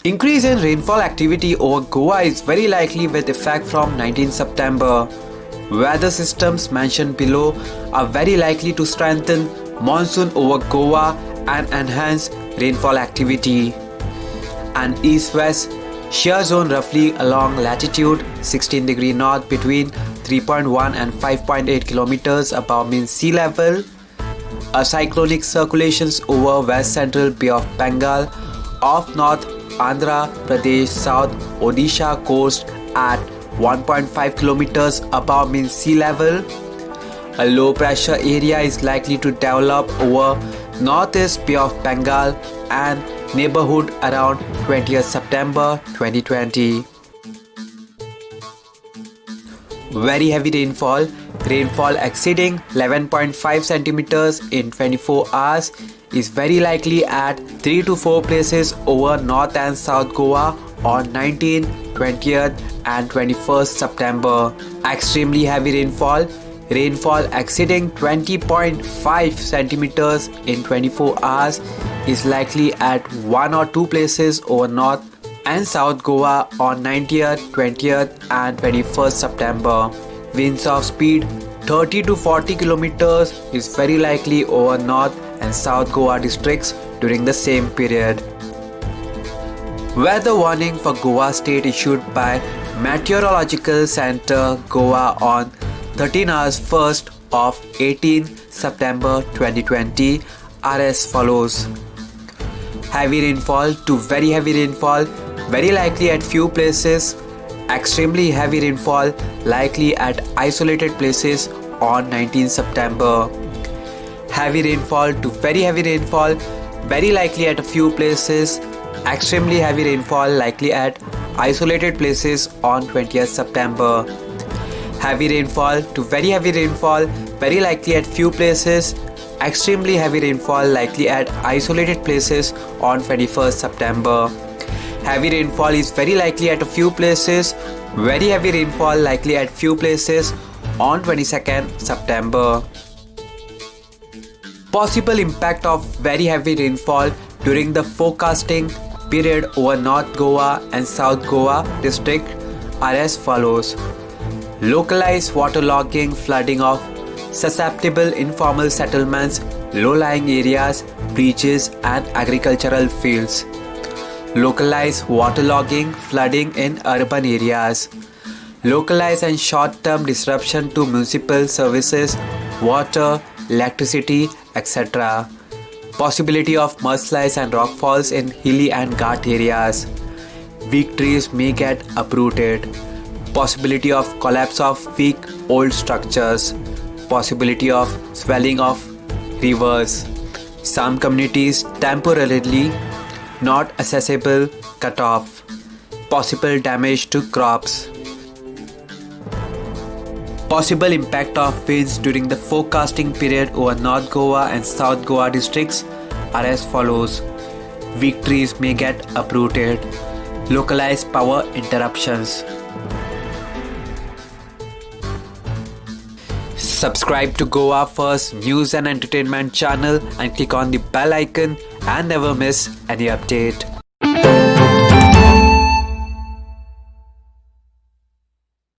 Increase in rainfall activity over Goa is very likely with effect from 19 September. Weather systems mentioned below are very likely to strengthen monsoon over Goa and enhance rainfall activity. An east-west shear zone roughly along latitude 16° north between 3.1 and 5.8 kilometers above mean sea level. A cyclonic circulations over west central Bay of Bengal off North Andhra Pradesh South Odisha coast at 1.5 kilometers above mean sea level. A low pressure area is likely to develop over northeast Bay of Bengal and neighborhood around 20th September 2020. Very heavy rainfall. Rainfall exceeding 11.5 centimeters in 24 hours is very likely at 3 to 4 places over North and South Goa on 19, 20th and 21st September. Extremely heavy rainfall. Rainfall exceeding 20.5 centimeters in 24 hours is likely at 1 or 2 places over North and South Goa on 90th, 20th and 21st September. Winds of speed 30 to 40 kilometers is very likely over North and South Goa districts during the same period. Weather warning for Goa state issued by Meteorological Center Goa on 13 hours 1st of 18 September 2020 are as follows. Heavy rainfall to very heavy rainfall very likely at few places. Extremely heavy rainfall likely at isolated places on 19 September. Heavy rainfall to very heavy rainfall very likely at a few places. Extremely heavy rainfall likely at isolated places on 20th September. Heavy rainfall to very heavy rainfall very likely at few places. Extremely heavy rainfall likely at isolated places on 21st September. Heavy rainfall is very likely at a few places. Very heavy rainfall likely at few places on 22nd September. Possible impact of very heavy rainfall during the forecasting period over North Goa and South Goa district are as follows. Localized waterlogging, flooding of susceptible informal settlements, low-lying areas, beaches and agricultural fields. Localized waterlogging, flooding in urban areas. Localized and short-term disruption to municipal services, water, electricity, etc. Possibility of mudslides and rockfalls in hilly and ghat areas. Weak trees may get uprooted. Possibility of collapse of weak old structures. Possibility of swelling of rivers. Some communities temporarily not accessible, cut off. Possible damage to crops. Possible impact of winds during the forecasting period over North Goa and South Goa districts are as follows. Weak trees may get uprooted. Localized power interruptions. Subscribe to Goa First News and Entertainment channel and click on the bell icon and never miss any update.